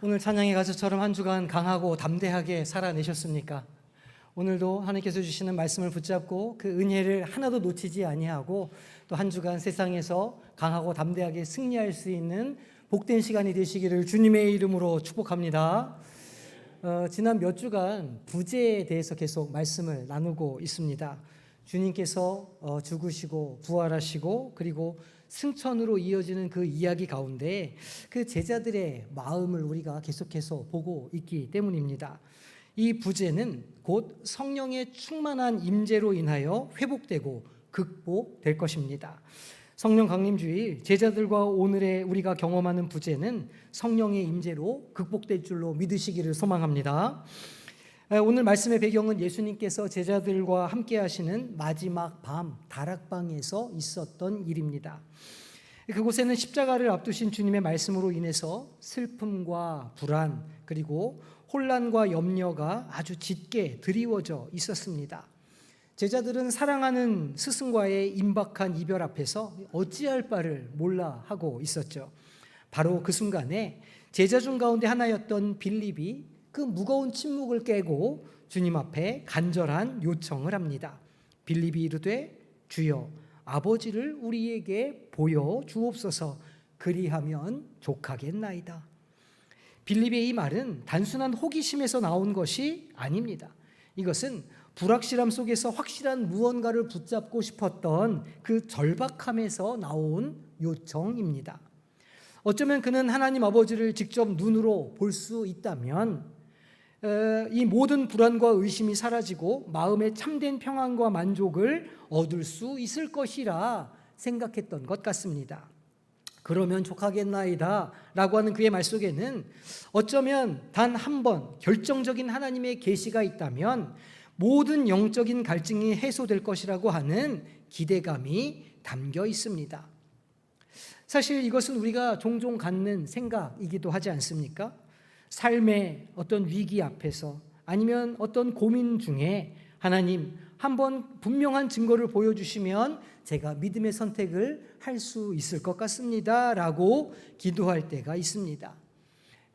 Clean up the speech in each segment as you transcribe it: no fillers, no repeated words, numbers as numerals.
오늘 찬양의 가수처럼 한 주간 강하고 담대하게 살아내셨습니까? 오늘도 하나님께서 주시는 말씀을 붙잡고 그 은혜를 하나도 놓치지 아니하고 또 한 주간 세상에서 강하고 담대하게 승리할 수 있는 복된 시간이 되시기를 주님의 이름으로 축복합니다. 지난 몇 주간 부재에 대해서 계속 말씀을 나누고 있습니다. 주님께서 죽으시고 부활하시고 그리고 승천으로 이어지는 그 이야기 가운데 그 제자들의 마음을 우리가 계속해서 보고 있기 때문입니다. 이 부재는 곧 성령의 충만한 임재로 인하여 회복되고 극복될 것입니다. 성령 강림주일 제자들과 오늘의 우리가 경험하는 부재는 성령의 임재로 극복될 줄로 믿으시기를 소망합니다. 오늘 말씀의 배경은 예수님께서 제자들과 함께 하시는 마지막 밤 다락방에서 있었던 일입니다. 그곳에는 십자가를 앞두신 주님의 말씀으로 인해서 슬픔과 불안 그리고 혼란과 염려가 아주 짙게 드리워져 있었습니다. 제자들은 사랑하는 스승과의 임박한 이별 앞에서 어찌할 바를 몰라 하고 있었죠. 바로 그 순간에 제자 중 가운데 하나였던 빌립이 그 무거운 침묵을 깨고 주님 앞에 간절한 요청을 합니다. 빌립이 이르되 주여 아버지를 우리에게 보여 주옵소서 그리하면 족하겠나이다. 빌립의 이 말은 단순한 호기심에서 나온 것이 아닙니다. 이것은 불확실함 속에서 확실한 무언가를 붙잡고 싶었던 그 절박함에서 나온 요청입니다. 어쩌면 그는 하나님 아버지를 직접 눈으로 볼 수 있다면 이 모든 불안과 의심이 사라지고 마음의 참된 평안과 만족을 얻을 수 있을 것이라 생각했던 것 같습니다. 그러면 족하겠나이다 라고 하는 그의 말 속에는 어쩌면 단 한 번 결정적인 하나님의 계시가 있다면 모든 영적인 갈증이 해소될 것이라고 하는 기대감이 담겨 있습니다. 사실 이것은 우리가 종종 갖는 생각이기도 하지 않습니까? 삶의 어떤 위기 앞에서 아니면 어떤 고민 중에 하나님 한번 분명한 증거를 보여주시면 제가 믿음의 선택을 할 수 있을 것 같습니다 라고 기도할 때가 있습니다.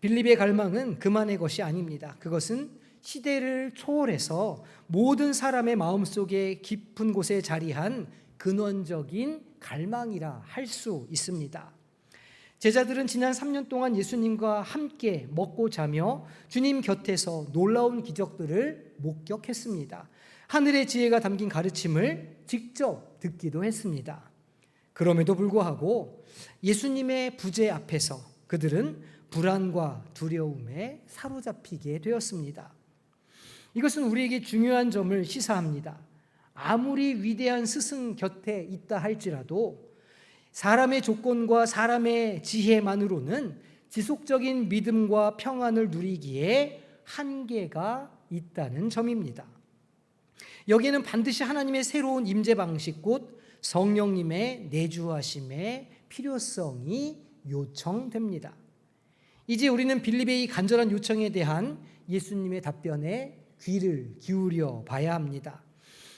빌립의 갈망은 그만의 것이 아닙니다. 그것은 시대를 초월해서 모든 사람의 마음속에 깊은 곳에 자리한 근원적인 갈망이라 할 수 있습니다. 제자들은 지난 3년 동안 예수님과 함께 먹고 자며 주님 곁에서 놀라운 기적들을 목격했습니다. 하늘의 지혜가 담긴 가르침을 직접 듣기도 했습니다. 그럼에도 불구하고 예수님의 부재 앞에서 그들은 불안과 두려움에 사로잡히게 되었습니다. 이것은 우리에게 중요한 점을 시사합니다. 아무리 위대한 스승 곁에 있다 할지라도 사람의 조건과 사람의 지혜만으로는 지속적인 믿음과 평안을 누리기에 한계가 있다는 점입니다. 여기에는 반드시 하나님의 새로운 임재 방식 곧 성령님의 내주하심의 필요성이 요청됩니다. 이제 우리는 빌립의 이 간절한 요청에 대한 예수님의 답변에 귀를 기울여 봐야 합니다.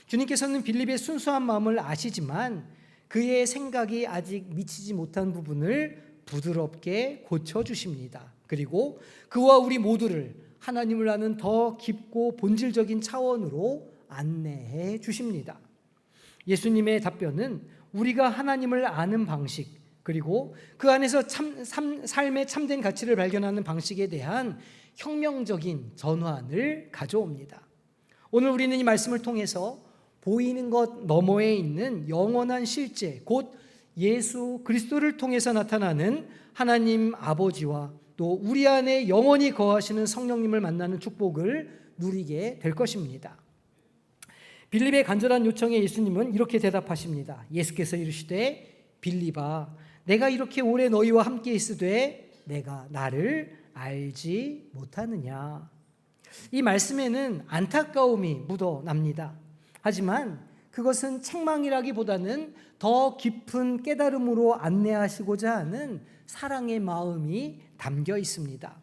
주님께서는 빌립의 순수한 마음을 아시지만 그의 생각이 아직 미치지 못한 부분을 부드럽게 고쳐주십니다. 그리고 그와 우리 모두를 하나님을 아는 더 깊고 본질적인 차원으로 안내해 주십니다. 예수님의 답변은 우리가 하나님을 아는 방식 그리고 그 안에서 삶의 참된 가치를 발견하는 방식에 대한 혁명적인 전환을 가져옵니다. 오늘 우리는 이 말씀을 통해서 보이는 것 너머에 있는 영원한 실제 곧 예수 그리스도를 통해서 나타나는 하나님 아버지와 또 우리 안에 영원히 거하시는 성령님을 만나는 축복을 누리게 될 것입니다. 빌립의 간절한 요청에 예수님은 이렇게 대답하십니다. 예수께서 이르시되 빌립아 내가 이렇게 오래 너희와 함께 있으되 내가 나를 알지 못하느냐. 이 말씀에는 안타까움이 묻어납니다. 하지만 그것은 책망이라기보다는 더 깊은 깨달음으로 안내하시고자 하는 사랑의 마음이 담겨 있습니다.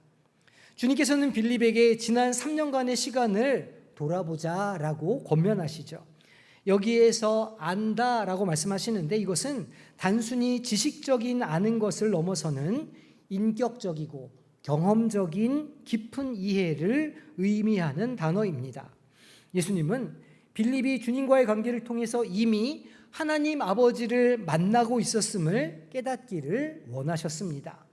주님께서는 빌립에게 지난 3년간의 시간을 돌아보자라고 권면하시죠. 여기에서 안다라고 말씀하시는데 이것은 단순히 지식적인 아는 것을 넘어서는 인격적이고 경험적인 깊은 이해를 의미하는 단어입니다. 예수님은 빌립이 주님과의 관계를 통해서 이미 하나님 아버지를 만나고 있었음을 깨닫기를 원하셨습니다.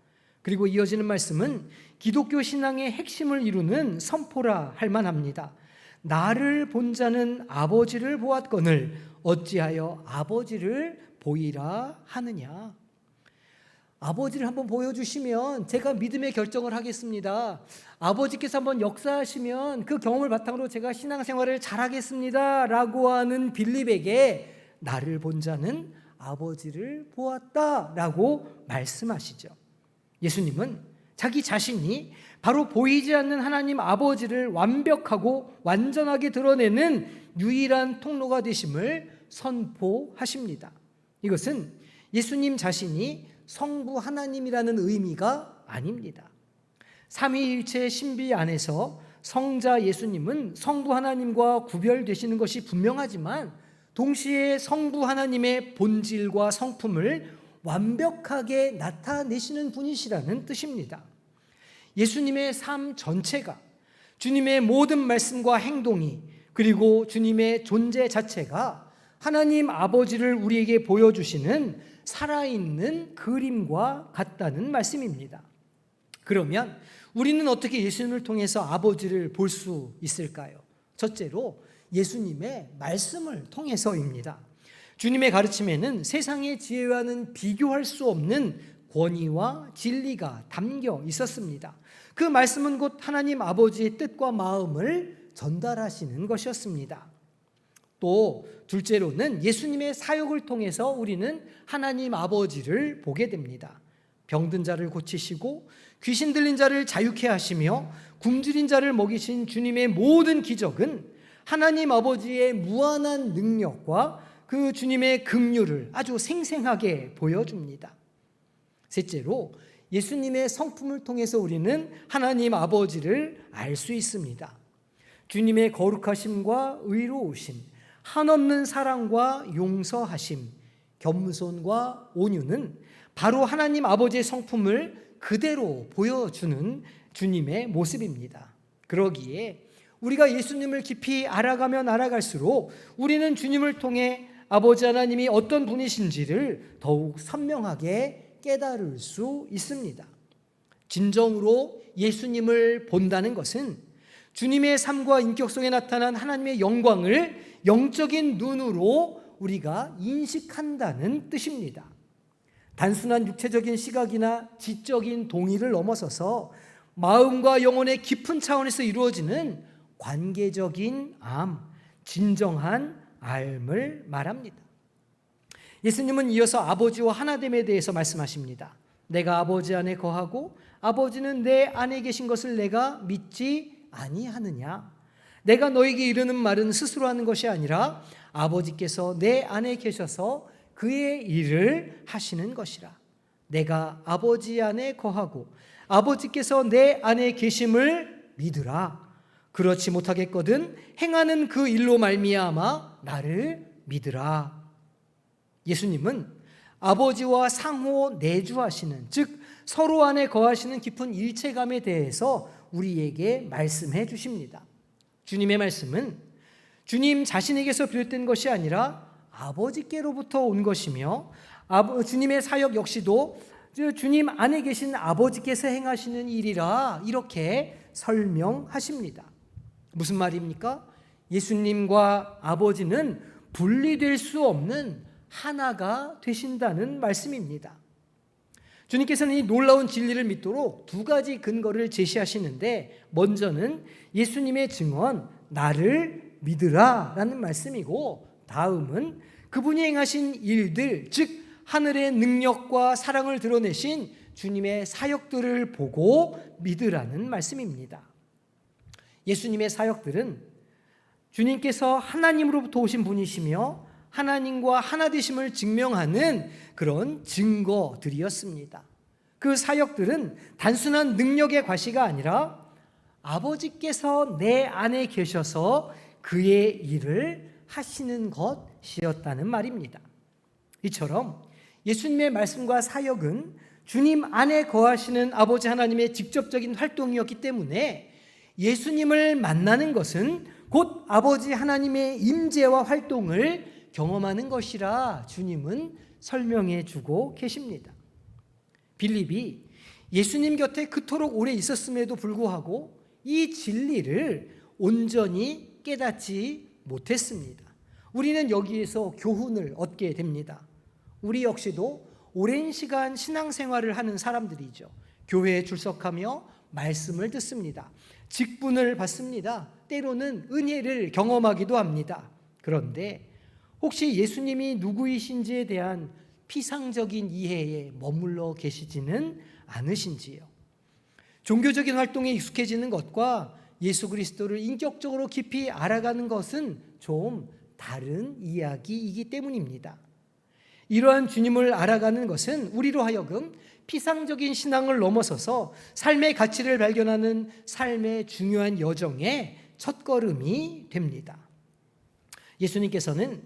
그리고 이어지는 말씀은 기독교 신앙의 핵심을 이루는 선포라 할 만합니다. 나를 본 자는 아버지를 보았거늘 어찌하여 아버지를 보이라 하느냐. 아버지를 한번 보여주시면 제가 믿음의 결정을 하겠습니다. 아버지께서 한번 역사하시면 그 경험을 바탕으로 제가 신앙생활을 잘하겠습니다 라고 하는 빌립에게 나를 본 자는 아버지를 보았다라고 말씀하시죠. 예수님은 자기 자신이 바로 보이지 않는 하나님 아버지를 완벽하고 완전하게 드러내는 유일한 통로가 되심을 선포하십니다. 이것은 예수님 자신이 성부 하나님이라는 의미가 아닙니다. 삼위일체 신비 안에서 성자 예수님은 성부 하나님과 구별되시는 것이 분명하지만 동시에 성부 하나님의 본질과 성품을 완벽하게 나타내시는 분이시라는 뜻입니다. 예수님의 삶 전체가, 주님의 모든 말씀과 행동이, 그리고 주님의 존재 자체가 하나님 아버지를 우리에게 보여주시는 살아있는 그림과 같다는 말씀입니다. 그러면 우리는 어떻게 예수님을 통해서 아버지를 볼 수 있을까요? 첫째로 예수님의 말씀을 통해서입니다. 주님의 가르침에는 세상의 지혜와는 비교할 수 없는 권위와 진리가 담겨 있었습니다. 그 말씀은 곧 하나님 아버지의 뜻과 마음을 전달하시는 것이었습니다. 또 둘째로는 예수님의 사역을 통해서 우리는 하나님 아버지를 보게 됩니다. 병든 자를 고치시고 귀신 들린 자를 자유케 하시며 굶주린 자를 먹이신 주님의 모든 기적은 하나님 아버지의 무한한 능력과 그 주님의 긍휼을 아주 생생하게 보여줍니다. 셋째로 예수님의 성품을 통해서 우리는 하나님 아버지를 알 수 있습니다. 주님의 거룩하심과 의로우심, 한없는 사랑과 용서하심, 겸손과 온유는 바로 하나님 아버지의 성품을 그대로 보여주는 주님의 모습입니다. 그러기에 우리가 예수님을 깊이 알아가면 알아갈수록 우리는 주님을 통해 아버지 하나님이 어떤 분이신지를 더욱 선명하게 깨달을 수 있습니다. 진정으로 예수님을 본다는 것은 주님의 삶과 인격 속에 나타난 하나님의 영광을 영적인 눈으로 우리가 인식한다는 뜻입니다. 단순한 육체적인 시각이나 지적인 동의를 넘어서서 마음과 영혼의 깊은 차원에서 이루어지는 관계적인 진정한 알을 말합니다. 예수님은 이어서 아버지와 하나됨에 대해서 말씀하십니다. 내가 아버지 안에 거하고 아버지는 내 안에 계신 것을 내가 믿지 아니하느냐. 내가 너에게 이르는 말은 스스로 하는 것이 아니라 아버지께서 내 안에 계셔서 그의 일을 하시는 것이라. 내가 아버지 안에 거하고 아버지께서 내 안에 계심을 믿으라. 그렇지 못하겠거든 행하는 그 일로 말미암아 나를 믿으라. 예수님은 아버지와 상호 내주하시는, 즉 서로 안에 거하시는 깊은 일체감에 대해서 우리에게 말씀해 주십니다. 주님의 말씀은 주님 자신에게서 비롯된 것이 아니라 아버지께로부터 온 것이며 주님의 사역 역시도 주님 안에 계신 아버지께서 행하시는 일이라 이렇게 설명하십니다. 무슨 말입니까? 예수님과 아버지는 분리될 수 없는 하나가 되신다는 말씀입니다. 주님께서는 이 놀라운 진리를 믿도록 두 가지 근거를 제시하시는데, 먼저는 예수님의 증언 나를 믿으라 라는 말씀이고, 다음은 그분이 행하신 일들, 즉 하늘의 능력과 사랑을 드러내신 주님의 사역들을 보고 믿으라는 말씀입니다. 예수님의 사역들은 주님께서 하나님으로부터 오신 분이시며 하나님과 하나 되심을 증명하는 그런 증거들이었습니다. 그 사역들은 단순한 능력의 과시가 아니라 아버지께서 내 안에 계셔서 그의 일을 하시는 것이었다는 말입니다. 이처럼 예수님의 말씀과 사역은 주님 안에 거하시는 아버지 하나님의 직접적인 활동이었기 때문에 예수님을 만나는 것은 곧 아버지 하나님의 임재와 활동을 경험하는 것이라 주님은 설명해 주고 계십니다. 빌립이 예수님 곁에 그토록 오래 있었음에도 불구하고 이 진리를 온전히 깨닫지 못했습니다. 우리는 여기에서 교훈을 얻게 됩니다. 우리 역시도 오랜 시간 신앙생활을 하는 사람들이죠. 교회에 출석하며 말씀을 듣습니다. 직분을 받습니다. 때로는 은혜를 경험하기도 합니다. 그런데 혹시 예수님이 누구이신지에 대한 피상적인 이해에 머물러 계시지는 않으신지요? 종교적인 활동에 익숙해지는 것과 예수 그리스도를 인격적으로 깊이 알아가는 것은 좀 다른 이야기이기 때문입니다. 이러한 주님을 알아가는 것은 우리로 하여금 피상적인 신앙을 넘어서서 삶의 가치를 발견하는 삶의 중요한 여정의 첫걸음이 됩니다. 예수님께서는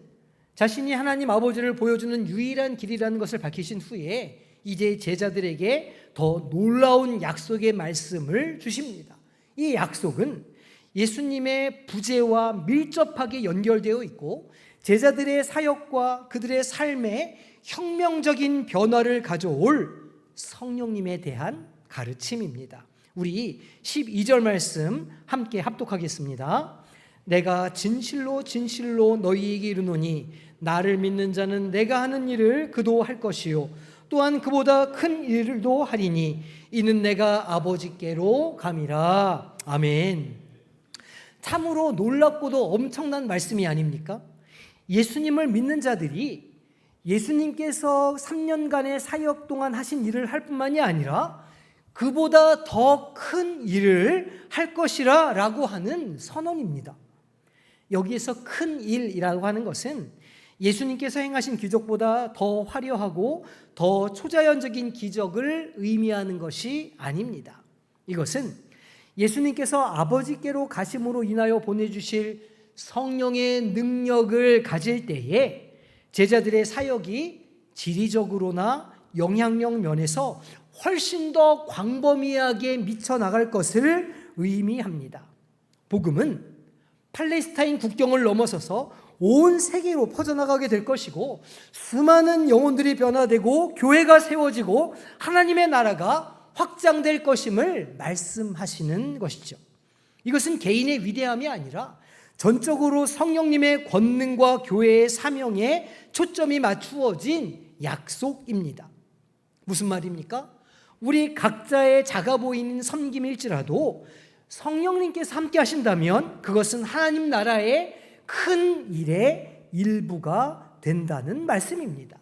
자신이 하나님 아버지를 보여주는 유일한 길이라는 것을 밝히신 후에 이제 제자들에게 더 놀라운 약속의 말씀을 주십니다. 이 약속은 예수님의 부재와 밀접하게 연결되어 있고 제자들의 사역과 그들의 삶에 혁명적인 변화를 가져올 성령님에 대한 가르침입니다. 우리 12절 말씀 함께 합독하겠습니다. 내가 진실로 진실로 너희에게 이르노니 나를 믿는 자는 내가 하는 일을 그도 할 것이요 또한 그보다 큰 일도 하리니 이는 내가 아버지께로 감이라. 아멘. 참으로 놀랍고도 엄청난 말씀이 아닙니까? 예수님을 믿는 자들이 예수님께서 3년간의 사역 동안 하신 일을 할 뿐만이 아니라 그보다 더 큰 일을 할 것이라 라고 하는 선언입니다. 여기에서 큰 일이라고 하는 것은 예수님께서 행하신 기적보다 더 화려하고 더 초자연적인 기적을 의미하는 것이 아닙니다. 이것은 예수님께서 아버지께로 가심으로 인하여 보내주실 성령의 능력을 가질 때에 제자들의 사역이 지리적으로나 영향력 면에서 훨씬 더 광범위하게 미쳐나갈 것을 의미합니다. 복음은 팔레스타인 국경을 넘어서서 온 세계로 퍼져나가게 될 것이고 수많은 영혼들이 변화되고 교회가 세워지고 하나님의 나라가 확장될 것임을 말씀하시는 것이죠. 이것은 개인의 위대함이 아니라 전적으로 성령님의 권능과 교회의 사명에 초점이 맞추어진 약속입니다. 무슨 말입니까? 우리 각자의 작아 보이는 섬김일지라도 성령님께서 함께 하신다면 그것은 하나님 나라의 큰 일의 일부가 된다는 말씀입니다.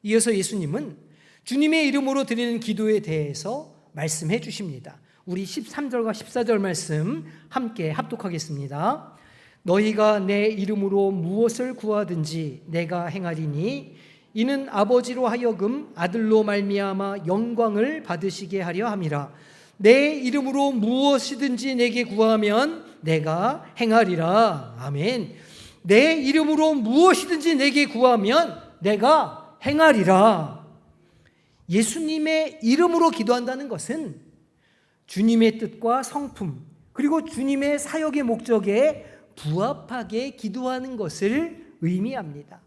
이어서 예수님은 주님의 이름으로 드리는 기도에 대해서 말씀해 주십니다. 우리 13절과 14절 말씀 함께 합독하겠습니다. 너희가 내 이름으로 무엇을 구하든지 내가 행하리니 이는 아버지로 하여금 아들로 말미암아 영광을 받으시게 하려 함이라. 내 이름으로 무엇이든지 내게 구하면 내가 행하리라. 아멘. 내 이름으로 무엇이든지 내게 구하면 내가 행하리라. 예수님의 이름으로 기도한다는 것은 주님의 뜻과 성품 그리고 주님의 사역의 목적에 부합하게 기도하는 것을 의미합니다.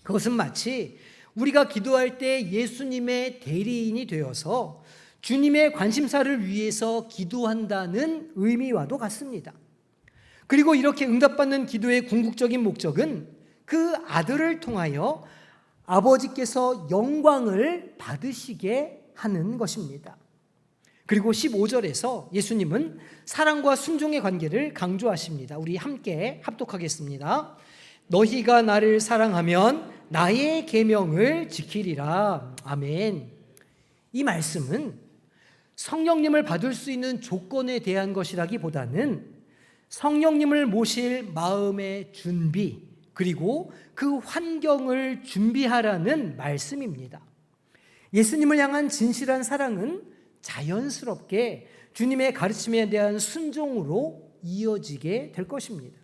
그것은 마치 우리가 기도할 때 예수님의 대리인이 되어서 주님의 관심사를 위해서 기도한다는 의미와도 같습니다. 그리고 이렇게 응답받는 기도의 궁극적인 목적은 그 아들을 통하여 아버지께서 영광을 받으시게 하는 것입니다. 그리고 15절에서 예수님은 사랑과 순종의 관계를 강조하십니다. 우리 함께 합독하겠습니다. 너희가 나를 사랑하면 나의 계명을 지키리라. 아멘. 이 말씀은 성령님을 받을 수 있는 조건에 대한 것이라기보다는 성령님을 모실 마음의 준비 그리고 그 환경을 준비하라는 말씀입니다. 예수님을 향한 진실한 사랑은 자연스럽게 주님의 가르침에 대한 순종으로 이어지게 될 것입니다.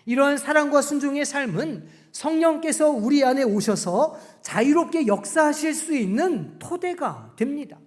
이러한 사랑과 순종의 삶은 성령께서 우리 안에 오셔서 자유롭게 역사하실 수 있는 토대가 됩니다.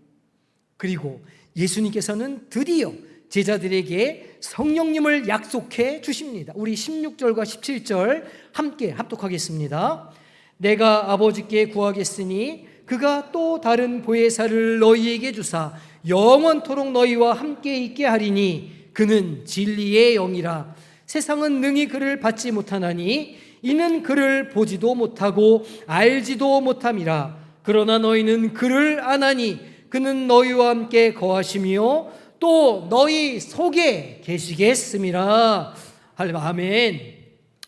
그리고 예수님께서는 드디어 제자들에게 성령님을 약속해 주십니다. 우리 16절과 17절 함께 합독하겠습니다. 내가 아버지께 구하겠으니 그가 또 다른 보혜사를 너희에게 주사 영원토록 너희와 함께 있게 하리니 그는 진리의 영이라. 세상은 능히 그를 받지 못하나니 이는 그를 보지도 못하고 알지도 못함이라. 그러나 너희는 그를 아나니 그는 너희와 함께 거하시며 또 너희 속에 계시겠음이라. 아멘.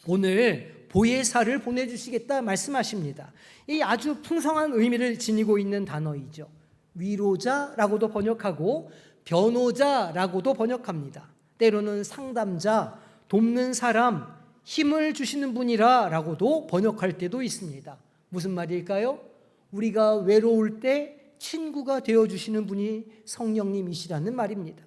오늘 보혜사를 보내주시겠다 말씀하십니다. 이 아주 풍성한 의미를 지니고 있는 단어이죠. 위로자라고도 번역하고 변호자라고도 번역합니다. 때로는 상담자, 돕는 사람, 힘을 주시는 분이라 라고도 번역할 때도 있습니다. 무슨 말일까요? 우리가 외로울 때 친구가 되어주시는 분이 성령님이시라는 말입니다.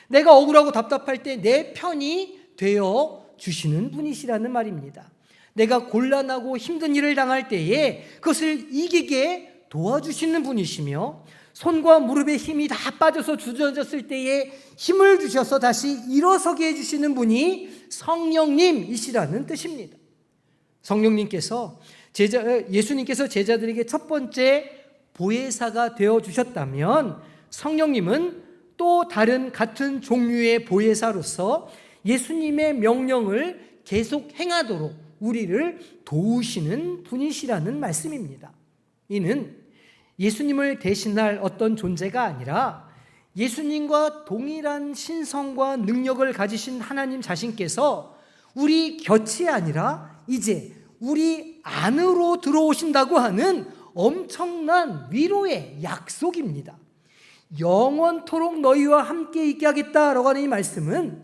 내가 억울하고 답답할 때 내 편이 되어주시는 분이시라는 말입니다. 내가 곤란하고 힘든 일을 당할 때에 그것을 이기게 도와주시는 분이시며 손과 무릎에 힘이 다 빠져서 주저졌을 때에 힘을 주셔서 다시 일어서게 해주시는 분이 성령님이시라는 뜻입니다. 예수님께서 제자들에게 첫 번째 보혜사가 되어주셨다면 성령님은 또 다른 같은 종류의 보혜사로서 예수님의 명령을 계속 행하도록 우리를 도우시는 분이시라는 말씀입니다. 이는 예수님을 대신할 어떤 존재가 아니라 예수님과 동일한 신성과 능력을 가지신 하나님 자신께서 우리 곁이 아니라 이제 우리 안으로 들어오신다고 하는 엄청난 위로의 약속입니다. 영원토록 너희와 함께 있게 하겠다라고 하는 이 말씀은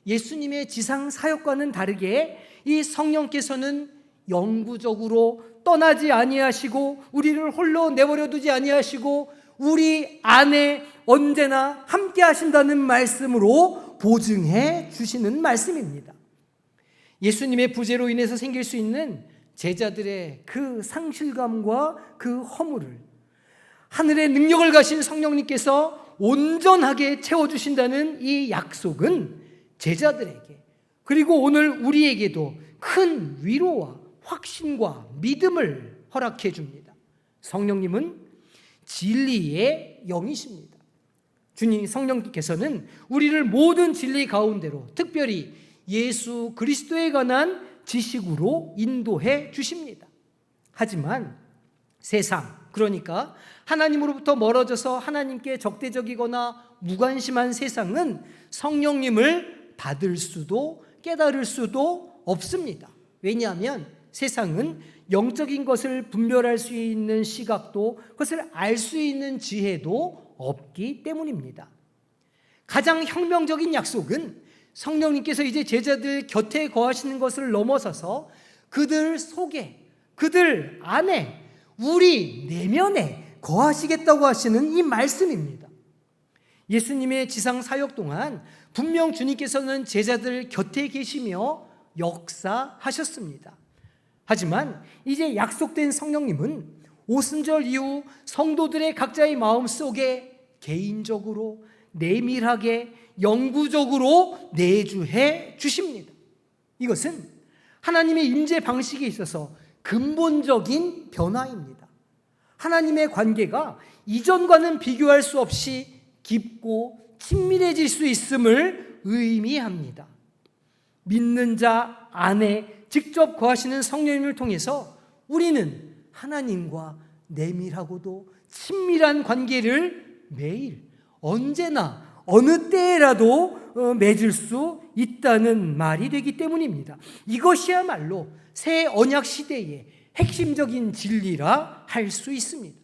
예수님의 지상 사역과는 다르게 이 성령께서는 영구적으로 떠나지 아니하시고 우리를 홀로 내버려 두지 아니하시고 우리 안에 언제나 함께 하신다는 말씀으로 보증해 주시는 말씀입니다. 예수님의 부재로 인해서 생길 수 있는 제자들의 그 상실감과 그 허물을 하늘의 능력을 가신 성령님께서 온전하게 채워주신다는 이 약속은 제자들에게 그리고 오늘 우리에게도 큰 위로와 확신과 믿음을 허락해 줍니다. 성령님은 진리의 영이십니다. 주님 성령님께서는 우리를 모든 진리 가운데로 특별히 예수 그리스도에 관한 지식으로 인도해 주십니다. 하지만 세상, 그러니까 하나님으로부터 멀어져서 하나님께 적대적이거나 무관심한 세상은 성령님을 받을 수도 깨달을 수도 없습니다. 왜냐하면 세상은 영적인 것을 분별할 수 있는 시각도 그것을 알 수 있는 지혜도 없기 때문입니다. 가장 혁명적인 약속은 성령님께서 이제 제자들 곁에 거하시는 것을 넘어서서 그들 속에, 그들 안에, 우리 내면에 거하시겠다고 하시는 이 말씀입니다. 예수님의 지상 사역 동안 분명 주님께서는 제자들 곁에 계시며 역사하셨습니다. 하지만 이제 약속된 성령님은 오순절 이후 성도들의 각자의 마음 속에 개인적으로 내밀하게 영구적으로 내주해 주십니다. 이것은 하나님의 임재 방식에 있어서 근본적인 변화입니다. 하나님의 관계가 이전과는 비교할 수 없이 깊고 친밀해질 수 있음을 의미합니다. 믿는 자 안에 직접 거하시는 성령님을 통해서 우리는 하나님과 내밀하고도 친밀한 관계를 매일 언제나 어느 때라도 맺을 수 있다는 말이 되기 때문입니다. 이것이야말로 새 언약 시대의 핵심적인 진리라 할 수 있습니다.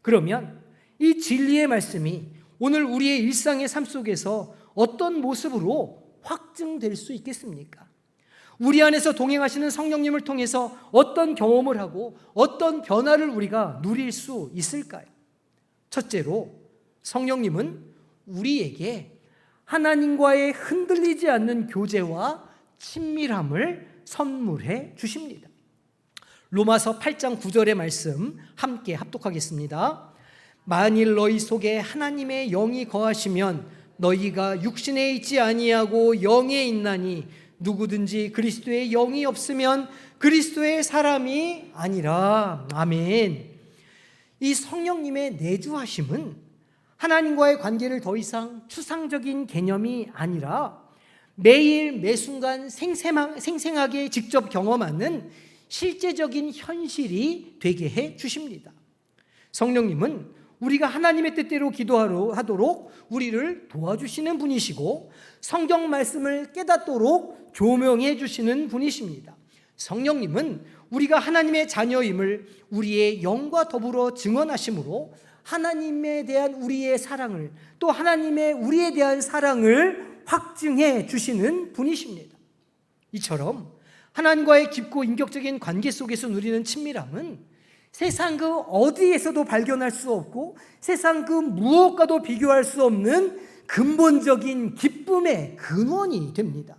그러면 이 진리의 말씀이 오늘 우리의 일상의 삶 속에서 어떤 모습으로 확증될 수 있겠습니까? 우리 안에서 동행하시는 성령님을 통해서 어떤 경험을 하고 어떤 변화를 우리가 누릴 수 있을까요? 첫째로 성령님은 우리에게 하나님과의 흔들리지 않는 교제와 친밀함을 선물해 주십니다. 로마서 8장 9절의 말씀 함께 합독하겠습니다. 만일 너희 속에 하나님의 영이 거하시면 너희가 육신에 있지 아니하고 영에 있나니 누구든지 그리스도의 영이 없으면 그리스도의 사람이 아니라. 아멘. 이 성령님의 내주하심은 하나님과의 관계를 더 이상 추상적인 개념이 아니라 매일 매순간 생생하게 직접 경험하는 실제적인 현실이 되게 해 주십니다. 성령님은 우리가 하나님의 뜻대로 기도하도록 우리를 도와주시는 분이시고 성경 말씀을 깨닫도록 조명해 주시는 분이십니다. 성령님은 우리가 하나님의 자녀임을 우리의 영과 더불어 증언하심으로 하나님에 대한 우리의 사랑을, 또 하나님의 우리에 대한 사랑을 확증해 주시는 분이십니다. 이처럼 하나님과의 깊고 인격적인 관계 속에서 누리는 친밀함은 세상 그 어디에서도 발견할 수 없고 세상 그 무엇과도 비교할 수 없는 근본적인 기쁨의 근원이 됩니다.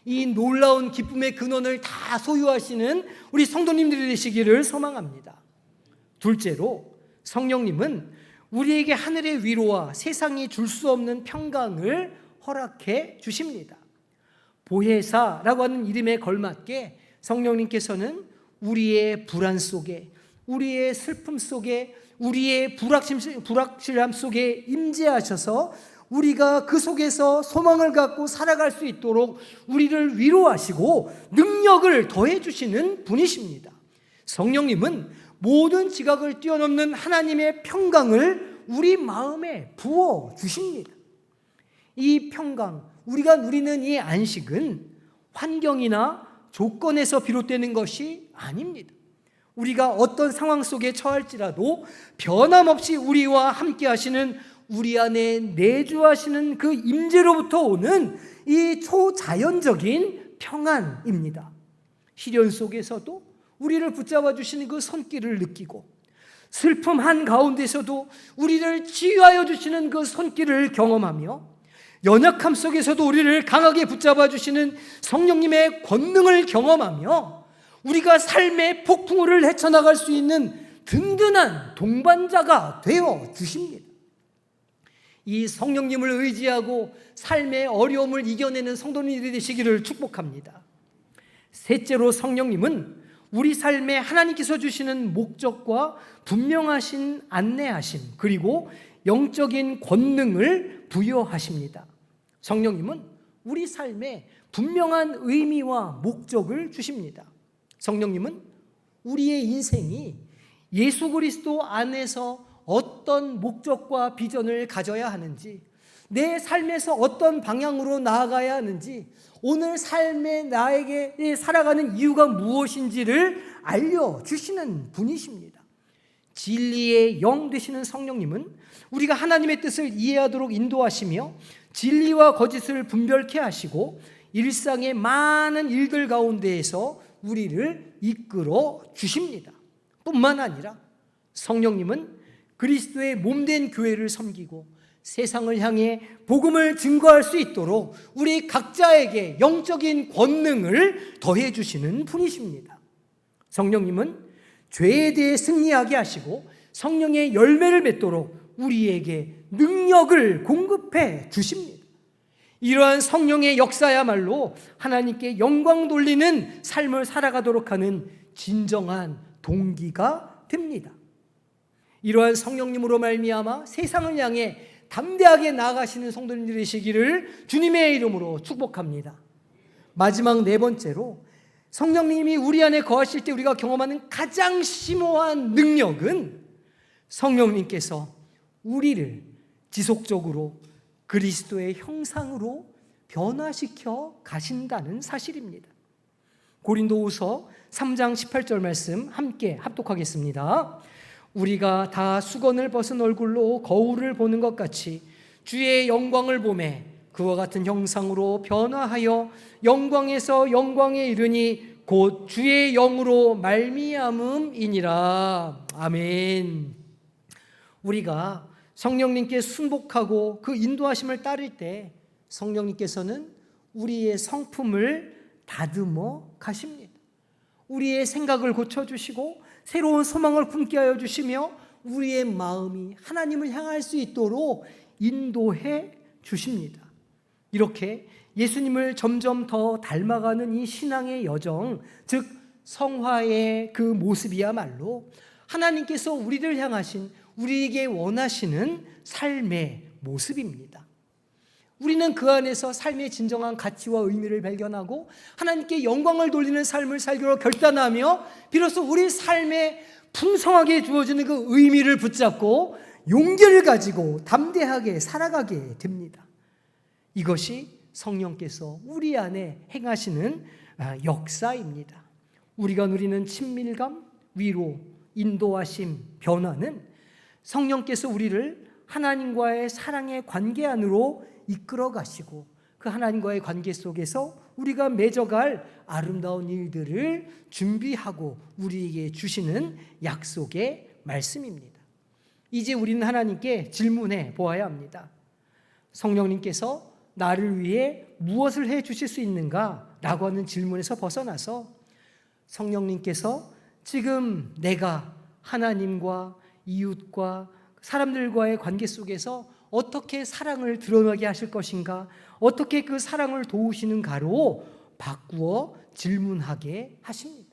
이 놀라운 기쁨의 근원을 다 소유하시는 우리 성도님들이 되시기를 소망합니다. 둘째로, 성령님은 우리에게 하늘의 위로와 세상이 줄 수 없는 평강을 허락해 주십니다. 보혜사라고 하는 이름에 걸맞게 성령님께서는 우리의 불안 속에, 우리의 슬픔 속에, 우리의 불확실함 속에 임재하셔서 우리가 그 속에서 소망을 갖고 살아갈 수 있도록 우리를 위로하시고 능력을 더해 주시는 분이십니다. 성령님은 모든 지각을 뛰어넘는 하나님의 평강을 우리 마음에 부어 주십니다. 이 평강, 우리가 누리는 이 안식은 환경이나 조건에서 비롯되는 것이 아닙니다. 우리가 어떤 상황 속에 처할지라도 변함없이 우리와 함께 하시는, 우리 안에 내주하시는 그 임재로부터 오는 이 초자연적인 평안입니다. 시련 속에서도 우리를 붙잡아 주시는 그 손길을 느끼고, 슬픔 한가운데서도 우리를 치유하여 주시는 그 손길을 경험하며, 연약함 속에서도 우리를 강하게 붙잡아 주시는 성령님의 권능을 경험하며 우리가 삶의 폭풍우를 헤쳐나갈 수 있는 든든한 동반자가 되어 주십니다. 이 성령님을 의지하고 삶의 어려움을 이겨내는 성도님들이 되시기를 축복합니다. 셋째로, 성령님은 우리 삶에 하나님께서 주시는 목적과 분명하신 안내하심, 그리고 영적인 권능을 부여하십니다. 성령님은 우리 삶에 분명한 의미와 목적을 주십니다. 성령님은 우리의 인생이 예수 그리스도 안에서 어떤 목적과 비전을 가져야 하는지, 내 삶에서 어떤 방향으로 나아가야 하는지, 오늘 삶에 나에게 살아가는 이유가 무엇인지를 알려주시는 분이십니다. 진리의 영 되시는 성령님은 우리가 하나님의 뜻을 이해하도록 인도하시며 진리와 거짓을 분별케 하시고 일상의 많은 일들 가운데에서 우리를 이끌어 주십니다. 뿐만 아니라 성령님은 그리스도의 몸된 교회를 섬기고 세상을 향해 복음을 증거할 수 있도록 우리 각자에게 영적인 권능을 더해 주시는 분이십니다. 성령님은 죄에 대해 승리하게 하시고 성령의 열매를 맺도록 우리에게 능력을 공급해 주십니다. 이러한 성령의 역사야말로 하나님께 영광 돌리는 삶을 살아가도록 하는 진정한 동기가 됩니다. 이러한 성령님으로 말미암아 세상을 향해 담대하게 나아가시는 성도님들이 되시기를 주님의 이름으로 축복합니다. 마지막 네 번째로, 성령님이 우리 안에 거하실 때 우리가 경험하는 가장 심오한 능력은 성령님께서 우리를 지속적으로 그리스도의 형상으로 변화시켜 가신다는 사실입니다. 고린도후서 3장 18절 말씀 함께 합독하겠습니다. 우리가 다 수건을 벗은 얼굴로 거울을 보는 것 같이 주의 영광을 보매 그와 같은 형상으로 변화하여 영광에서 영광에 이르니 곧 주의 영으로 말미암음이니라. 아멘. 우리가 성령님께 순복하고 그 인도하심을 따를 때 성령님께서는 우리의 성품을 다듬어 가십니다. 우리의 생각을 고쳐주시고 새로운 소망을 품게 하여 주시며 우리의 마음이 하나님을 향할 수 있도록 인도해 주십니다. 이렇게 예수님을 점점 더 닮아가는 이 신앙의 여정, 즉 성화의 그 모습이야말로 하나님께서 우리를 향하신, 우리에게 원하시는 삶의 모습입니다. 우리는 그 안에서 삶의 진정한 가치와 의미를 발견하고 하나님께 영광을 돌리는 삶을 살기로 결단하며 비로소 우리 삶에 풍성하게 주어지는 그 의미를 붙잡고 용기를 가지고 담대하게 살아가게 됩니다. 이것이 성령께서 우리 안에 행하시는 역사입니다. 우리가 누리는 친밀감, 위로, 인도하심, 변화는 성령께서 우리를 하나님과의 사랑의 관계 안으로 이끌어 가시고 그 하나님과의 관계 속에서 우리가 맺어갈 아름다운 일들을 준비하고 우리에게 주시는 약속의 말씀입니다. 이제 우리는 하나님께 질문해 보아야 합니다. 성령님께서 나를 위해 무엇을 해 주실 수 있는가? 라고 하는 질문에서 벗어나서 성령님께서 지금 내가 하나님과 이웃과 사람들과의 관계 속에서 어떻게 사랑을 드러나게 하실 것인가, 어떻게 그 사랑을 도우시는가로 바꾸어 질문하게 하십니다.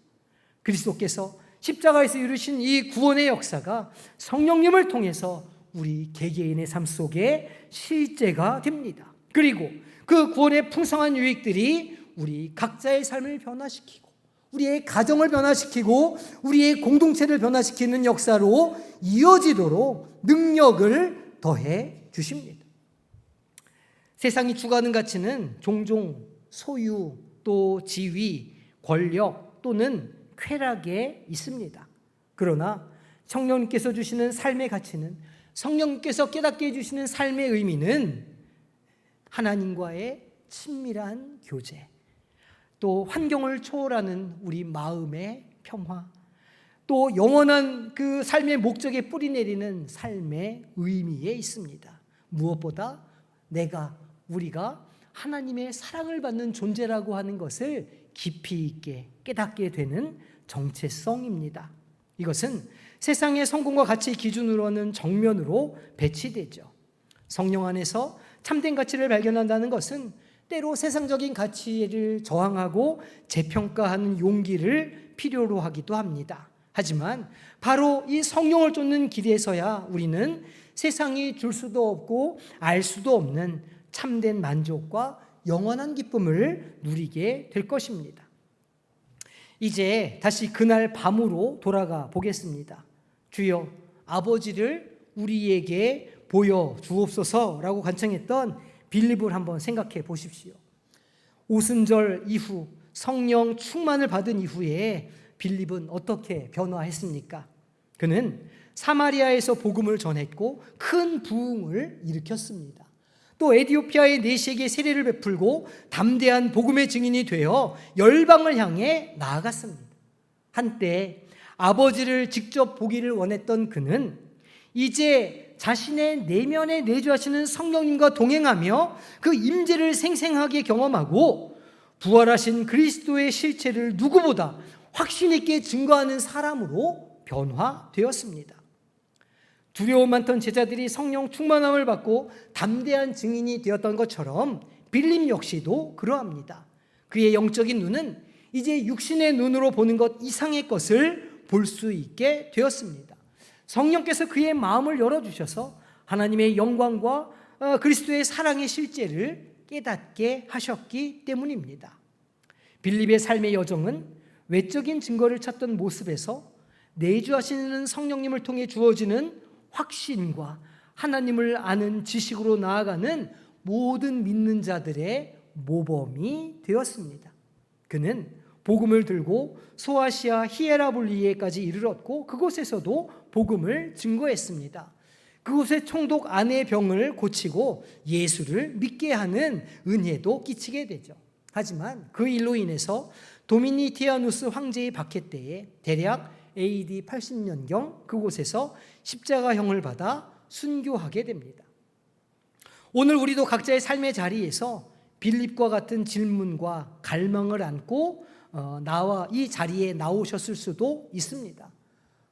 그리스도께서 십자가에서 이루신 이 구원의 역사가 성령님을 통해서 우리 개개인의 삶 속에 실제가 됩니다. 그리고 그 구원의 풍성한 유익들이 우리 각자의 삶을 변화시키고 우리의 가정을 변화시키고 우리의 공동체를 변화시키는 역사로 이어지도록 능력을 더해 주십니다. 세상이 추구하는 가치는 종종 소유, 또 지위, 권력 또는 쾌락에 있습니다. 그러나 성령님께서 주시는 삶의 가치는, 성령님께서 깨닫게 해주시는 삶의 의미는 하나님과의 친밀한 교제, 또 환경을 초월하는 우리 마음의 평화, 또 영원한 그 삶의 목적에 뿌리 내리는 삶의 의미에 있습니다. 무엇보다 우리가 하나님의 사랑을 받는 존재라고 하는 것을 깊이 있게 깨닫게 되는 정체성입니다. 이것은 세상의 성공과 가치의 기준으로는 정면으로 배치되죠. 성령 안에서 참된 가치를 발견한다는 것은 때로 세상적인 가치를 저항하고 재평가하는 용기를 필요로 하기도 합니다. 하지만 바로 이 성령을 쫓는 길에서야 우리는 세상이 줄 수도 없고 알 수도 없는 참된 만족과 영원한 기쁨을 누리게 될 것입니다. 이제 다시 그날 밤으로 돌아가 보겠습니다. 주여 아버지를 우리에게 보여주옵소서라고 간청했던 빌립을 한번 생각해 보십시오. 오순절 이후 성령 충만을 받은 이후에 빌립은 어떻게 변화했습니까? 그는 사마리아에서 복음을 전했고 큰 부흥을 일으켰습니다. 또 에티오피아의 내시에게 세례를 베풀고 담대한 복음의 증인이 되어 열방을 향해 나아갔습니다. 한때 아버지를 직접 보기를 원했던 그는 이제 자신의 내면에 내주하시는 성령님과 동행하며 그 임재를 생생하게 경험하고 부활하신 그리스도의 실체를 누구보다 확신 있게 증거하는 사람으로 변화되었습니다. 두려움 많던 제자들이 성령 충만함을 받고 담대한 증인이 되었던 것처럼 빌립 역시도 그러합니다. 그의 영적인 눈은 이제 육신의 눈으로 보는 것 이상의 것을 볼 수 있게 되었습니다. 성령께서 그의 마음을 열어주셔서 하나님의 영광과 그리스도의 사랑의 실제를 깨닫게 하셨기 때문입니다. 빌립의 삶의 여정은 외적인 증거를 찾던 모습에서 내주하시는 성령님을 통해 주어지는 확신과 하나님을 아는 지식으로 나아가는 모든 믿는 자들의 모범이 되었습니다. 그는 복음을 들고 소아시아 히에라볼리에까지 이르렀고 그곳에서도 복음을 증거했습니다. 그곳에 총독 아내의 병을 고치고 예수를 믿게 하는 은혜도 끼치게 되죠. 하지만 그 일로 인해서 도미니티아누스 황제의 박해 때에 대략 AD 80년경 그곳에서 십자가형을 받아 순교하게 됩니다. 오늘 우리도 각자의 삶의 자리에서 빌립과 같은 질문과 갈망을 안고 나와 이 자리에 나오셨을 수도 있습니다.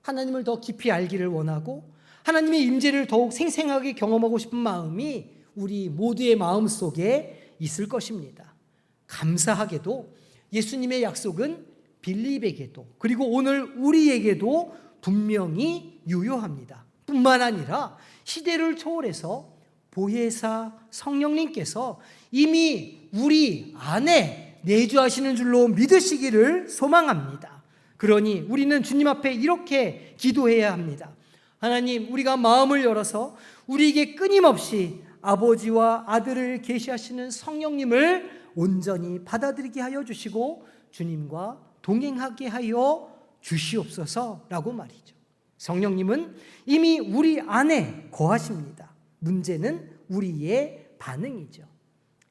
하나님을 더 깊이 알기를 원하고 하나님의 임재를 더욱 생생하게 경험하고 싶은 마음이 우리 모두의 마음 속에 있을 것입니다. 감사하게도 예수님의 약속은 빌립에게도 그리고 오늘 우리에게도 분명히 유효합니다. 뿐만 아니라 시대를 초월해서 보혜사 성령님께서 이미 우리 안에 내주하시는 줄로 믿으시기를 소망합니다. 그러니 우리는 주님 앞에 이렇게 기도해야 합니다. 하나님, 우리가 마음을 열어서 우리에게 끊임없이 아버지와 아들을 계시하시는 성령님을 온전히 받아들이게 하여 주시고 주님과 동행하게 하여 주시옵소서라고 말이죠. 성령님은 이미 우리 안에 거하십니다. 문제는 우리의 반응이죠.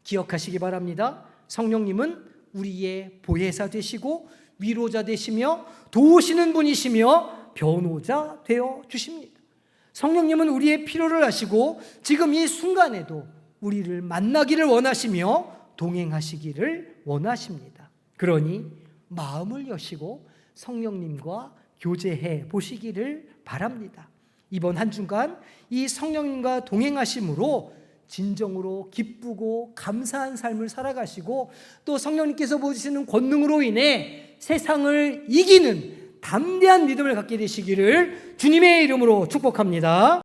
기억하시기 바랍니다. 성령님은 우리의 보혜사 되시고 위로자 되시며 도우시는 분이시며 변호자 되어 주십니다. 성령님은 우리의 필요를 아시고 지금 이 순간에도 우리를 만나기를 원하시며 동행하시기를 원하십니다. 그러니 마음을 여시고 성령님과 교제해 보시기를 바랍니다. 이번 한 주간 이 성령님과 동행하심으로 진정으로 기쁘고 감사한 삶을 살아가시고 또 성령님께서 보여주시는 권능으로 인해 세상을 이기는 담대한 믿음을 갖게 되시기를 주님의 이름으로 축복합니다.